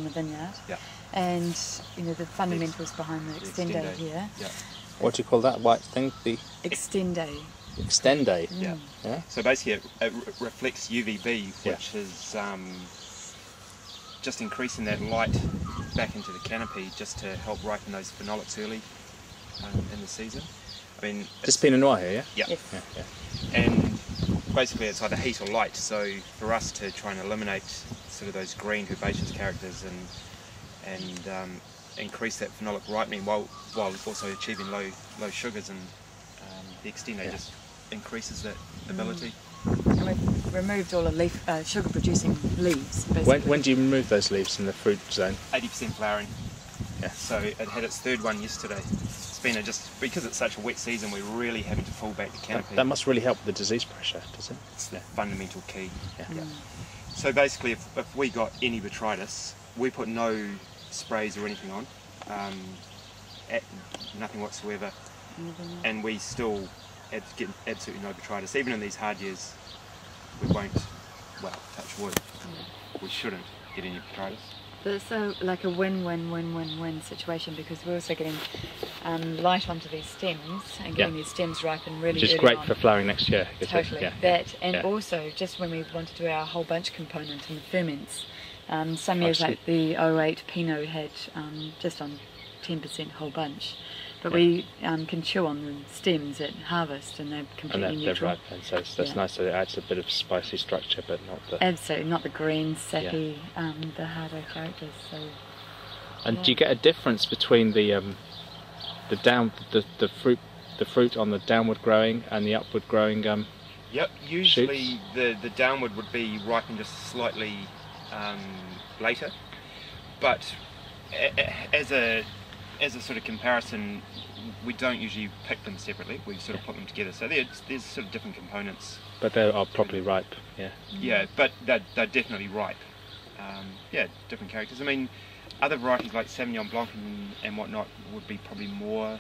the vineyard. Yeah. And the fundamentals behind the extendo here. Yeah. What do you call that white thing? The Extendo. extendo. Yeah. Yeah. So basically, it reflects UVB, which is just increasing that light back into the canopy, just to help ripen those phenolics early in the season. I mean, This Pinot Noir here, yeah. Yeah. Yes. Yeah. And basically, it's either heat or light. So for us to try and eliminate sort of those green herbaceous characters and increase that phenolic ripening while also achieving low sugars, and the extendo just increases that ability. And we've removed all the leaf sugar-producing leaves. Basically. When do you remove those leaves in the fruit zone? 80% flowering. Yeah. So it had its third one yesterday. It's been just because it's such a wet season, we're really having to pull back the canopy. That must really help with the disease pressure, does it? It's the fundamental key. Yeah. So basically, if we got any botrytis, we put no sprays or anything on, nothing whatsoever, and we still get absolutely no botrytis. Even in these hard years, we won't, well, touch wood, we shouldn't get any botrytis. But it's like a win-win-win-win-win situation, because we're also getting light onto these stems and getting these stems ripen really early. Which is great on. for flowering next year. Totally. Yeah. That, and also just when we want to do our whole bunch component and the ferments. Some years like the 08 Pinot had just on 10% whole bunch. But we can chew on the stems at harvest, and they're completely neutral. And so that's nice. So it adds a bit of spicy structure, but not the... Absolutely, not the green, sappy, the harder characters. So. And do you get a difference between the fruit on the downward growing and the upward growing? Yep. Usually the downward would be ripened just slightly later, but as a sort of comparison, we don't usually pick them separately. We sort of put them together. So there's sort of different components. But they are properly ripe, yeah. Yeah, but they're definitely ripe. Different characters. I mean, other varieties like Sauvignon Blanc and whatnot would be probably more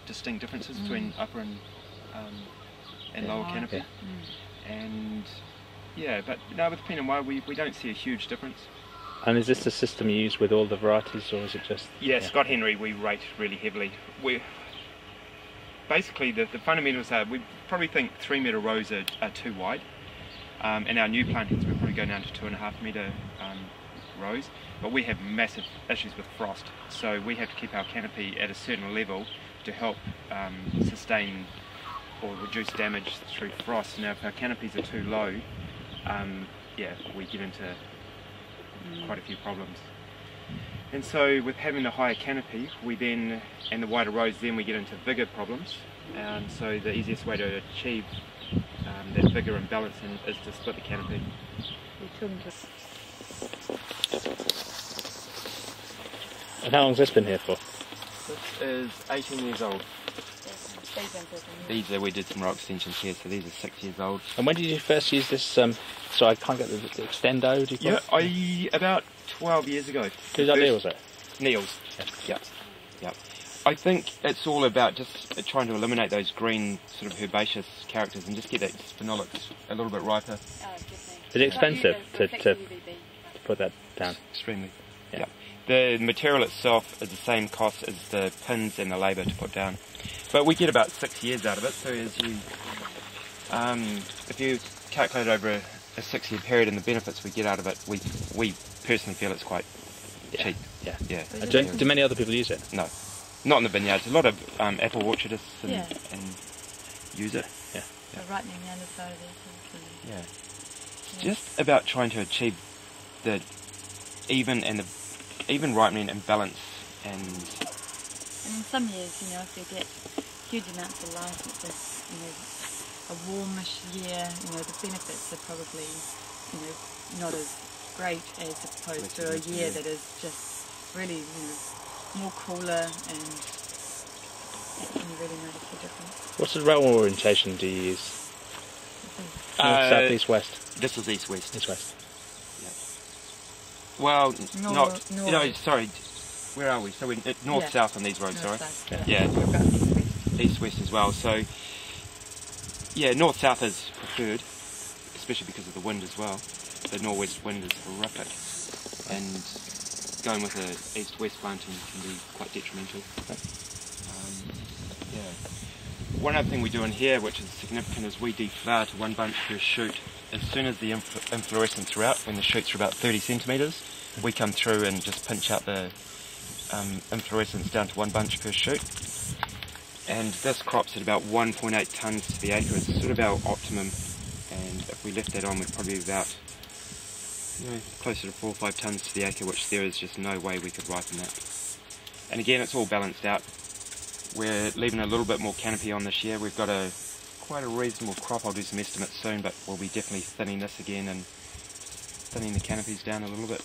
distinct differences between upper and lower canopy. And but no, with Pinot Noir we don't see a huge difference. And is this the system you use with all the varieties, or is it just... Yeah, Scott Henry we rate really heavily. Basically the fundamentals are, we probably think 3 metre rows are too wide. And our new plantings we're probably going down to 2.5 metre rows. But we have massive issues with frost, so we have to keep our canopy at a certain level to help sustain or reduce damage through frost. Now if our canopies are too low, we get into quite a few problems. And so with having the higher canopy, and the wider rows, then we get into vigor problems. So the easiest way to achieve that vigor and balance is to split the canopy. And how long has this been here for? This is 18 years old. We did some row extensions here, so these are 6 years old. And when did you first use this, so I can't get the extendo, do you call it? About 12 years ago. Whose idea was it? Neil's. Yep. I think it's all about just trying to eliminate those green sort of herbaceous characters and just get that phenolics a little bit riper. Is it expensive to put that down? Extremely. Yeah. The material itself is the same cost as the pins and the labour to put down. But we get about 6 years out of it, so as you, if you calculate over a 6 year period and the benefits we get out of it, we personally feel it's quite cheap. Yeah. Do many other people use it? No, not in the vineyards. A lot of apple orchardists and use it. Yeah. So ripening the underside of it. Yeah. It's just about trying to achieve the even ripening and balance and in some years, if you get huge amounts of light, it's a warmish year, the benefits are probably, not as great as opposed to a year that is just really, more cooler, and you really notice the difference. What sort of rail orientation do you use? North, south, east, west? This is east-west. East-west. Yeah. Well, north. No, sorry. Where are we? So we're north-south on these roads, sorry. Yeah. We've got east-west as well. So, north-south is preferred, especially because of the wind as well. The northwest wind is horrific. And going with an east-west planting can be quite detrimental. One other thing we do in here, which is significant, is we deflower to 1 bunch per shoot. As soon as the inflorescence are out, when the shoots are about 30 centimetres, we come through and just pinch out the inflorescence down to 1 bunch per shoot. And this crop's at about 1.8 tonnes to the acre. It's sort of our optimum, and if we left that on, we'd probably be about closer to 4 or 5 tonnes to the acre, which there is just no way we could ripen that. And again, it's all balanced out. We're leaving a little bit more canopy on this year. We've got quite a reasonable crop. I'll do some estimates soon, but we'll be definitely thinning this again and thinning the canopies down a little bit.